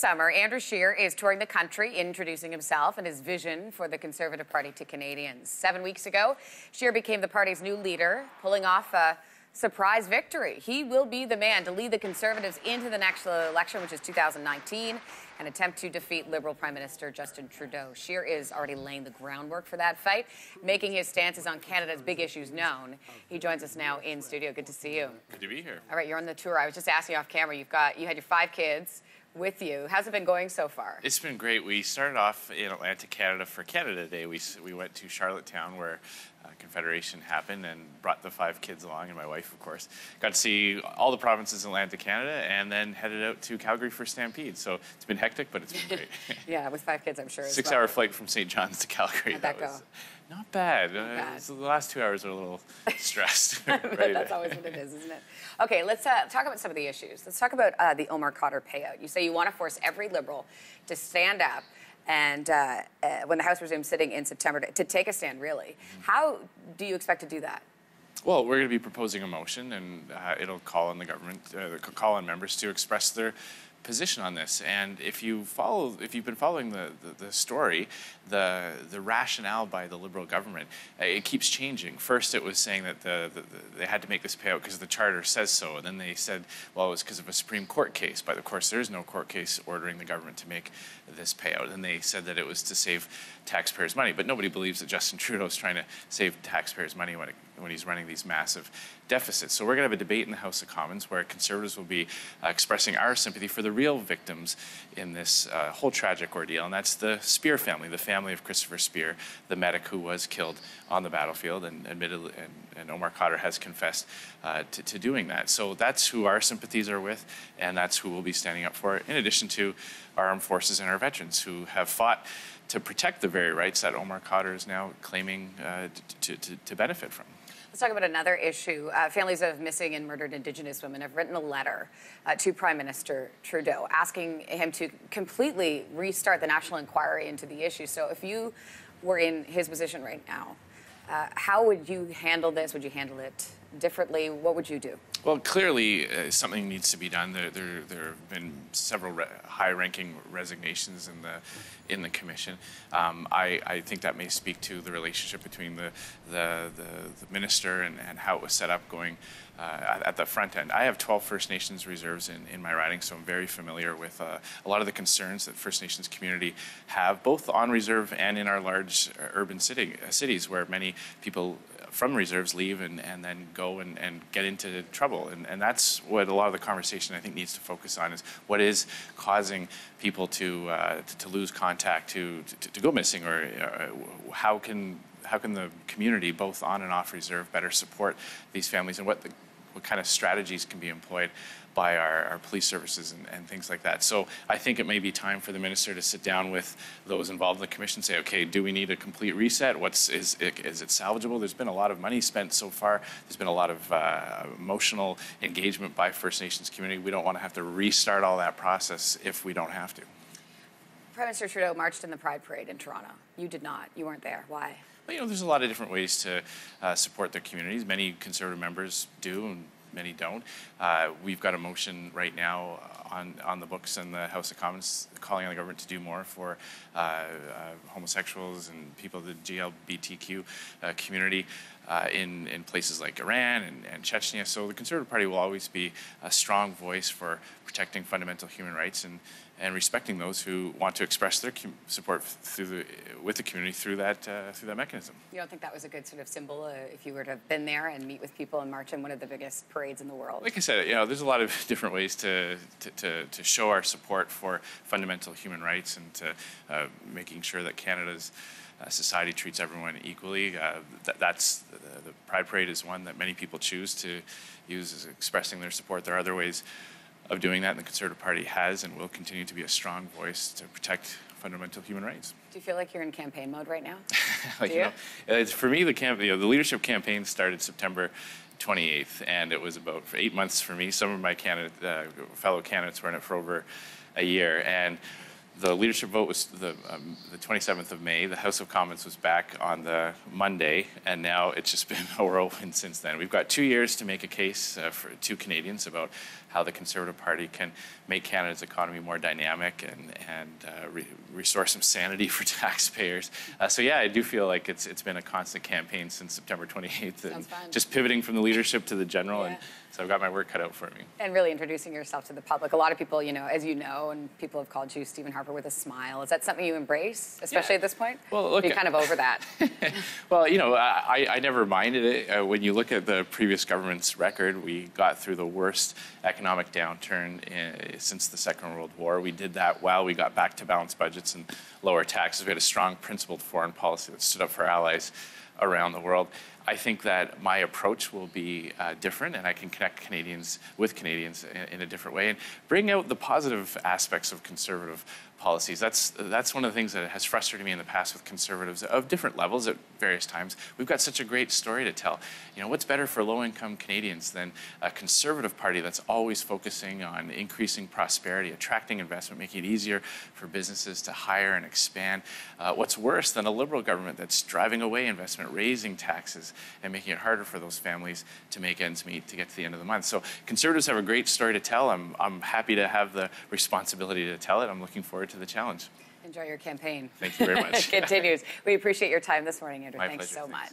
Summer, Andrew Scheer is touring the country, introducing himself and his vision for the Conservative Party to Canadians. 7 weeks ago, Scheer became the party's new leader, pulling off a surprise victory. He will be the man to lead the Conservatives into the next election, which is 2019, and attempt to defeat Liberal Prime Minister Justin Trudeau. Scheer is already laying the groundwork for that fight, making his stances on Canada's big issues known. He joins us now in studio. Good to see you. Good to be here. All right, you're on the tour. I was just asking you off camera. You had your 5 kids with you. How's it been going so far? It's been great. We started off in Atlantic Canada for Canada Day. We went to Charlottetown where Confederation happened and brought the 5 kids along, and my wife, of course. Got to see all the provinces in Atlantic Canada and then headed out to Calgary for Stampede. So it's been hectic, but it's been great. Yeah, with 5 kids, I'm sure. 6-hour flight from St. John's to Calgary. How'd that go? Not bad. Not bad. The last 2 hours are a little stressed. That's always what it is, isn't it? Okay, let's talk about some of the issues. Let's talk about the Omar Khadr payout. You say you want to force every Liberal to stand up and when the House resumes sitting in September to take a stand, really. How do you expect to do that? Well, we're going to be proposing a motion, and it'll call on the government, call on members to express their position on this. And if you've been following the story, the rationale by the Liberal government, it keeps changing. First, it was saying that they had to make this payout because the charter says so, and then they said, well, it was because of a Supreme Court case. But of course, there is no court case ordering the government to make this payout, and they said that it was to save taxpayers' money. But nobody believes that Justin Trudeau is trying to save taxpayers' money when he's running these massive deficits. So we're going to have a debate in the House of Commons where Conservatives will be expressing our sympathy for the real victims in this whole tragic ordeal, and that's the Scheer family, the family of Christopher Scheer, the medic who was killed on the battlefield, and admittedly, and Omar Khadr has confessed to doing that. So that's who our sympathies are with, and that's who we'll be standing up for, in addition to our armed forces and our veterans who have fought to protect the very rights that Omar Khadr is now claiming to benefit from. Let's talk about another issue. Families of missing and murdered Indigenous women have written a letter to Prime Minister Trudeau asking him to completely restart the national inquiry into the issue. So if you were in his position right now, how would you handle this? Would you handle it differently? What would you do? Well, clearly something needs to be done. There have been several high-ranking resignations in the commission. I think that may speak to the relationship between the minister and how it was set up going at the front end. I have 12 First Nations reserves in my riding, so I'm very familiar with a lot of the concerns that First Nations community have, both on reserve and in our large urban cities where many people from reserves leave and then go and get into trouble. And that's what a lot of the conversation, I think, needs to focus on, is what is causing people to lose contact, to go missing, or how can the community, both on and off reserve, better support these families, and what kind of strategies can be employed by our police services and things like that. So I think it may be time for the minister to sit down with those involved in the commission and say, okay, do we need a complete reset? Is it salvageable? There's been a lot of money spent so far. There's been a lot of emotional engagement by First Nations community. We don't want to have to restart all that process if we don't have to. Prime Minister Trudeau marched in the Pride Parade in Toronto. You did not. You weren't there. Why? Well, there's a lot of different ways to support their communities. Many Conservative members do, and many don't. We've got a motion right now on the books in the House of Commons calling on the government to do more for homosexuals and people of the GLBTQ community in places like Iran and Chechnya. So the Conservative Party will always be a strong voice for protecting fundamental human rights and respecting those who want to express their support with the community through that mechanism. You don't think that was a good sort of symbol if you were to have been there and meet with people and march in one of the biggest parades in the world? Like I said, there's a lot of different ways to show our support for fundamental human rights and to making sure that Canada's society treats everyone equally. The Pride Parade is one that many people choose to use as expressing their support. There are other ways of doing that, and the Conservative Party has and will continue to be a strong voice to protect fundamental human rights. Do you feel like you're in campaign mode right now? For me, the leadership campaign started September 28th, and it was about 8 months for me. Some of my fellow candidates were in it for over a year, and the leadership vote was the 27th of May. The House of Commons was back on the Monday, and now it's just been a whirlwind since then. We've got 2 years to make a case to Canadians about how the Conservative Party can make Canada's economy more dynamic and restore some sanity for taxpayers. So yeah, I do feel like it's been a constant campaign since September 28th, and just pivoting from the leadership to the general, and so I've got my work cut out for me. And really introducing yourself to the public. A lot of people, you know, as you know, and people have called you Stephen Harper with a smile. Is that something you embrace, especially at this point? Well, look, you're kind of over that. Well, you know, I never minded it. When you look at the previous government's record, we got through the worst economic downturn since the Second World War. We did that while we got back to balanced budgets and lower taxes. We had a strong, principled foreign policy that stood up for allies around the world. I think that my approach will be different, and I can connect Canadians with Canadians in a different way and bring out the positive aspects of Conservative policies. That's one of the things that has frustrated me in the past with Conservatives of different levels at various times. We've got such a great story to tell. You know, what's better for low-income Canadians than a Conservative Party that's always focusing on increasing prosperity, attracting investment, making it easier for businesses to hire and expand? What's worse than a Liberal government that's driving away investment, raising taxes, and making it harder for those families to make ends meet to get to the end of the month? So Conservatives have a great story to tell. I'm happy to have the responsibility to tell it. I'm looking forward to the challenge. Enjoy your campaign. Thank you very much. It continues. We appreciate your time this morning, Andrew. My Thanks pleasure. so much.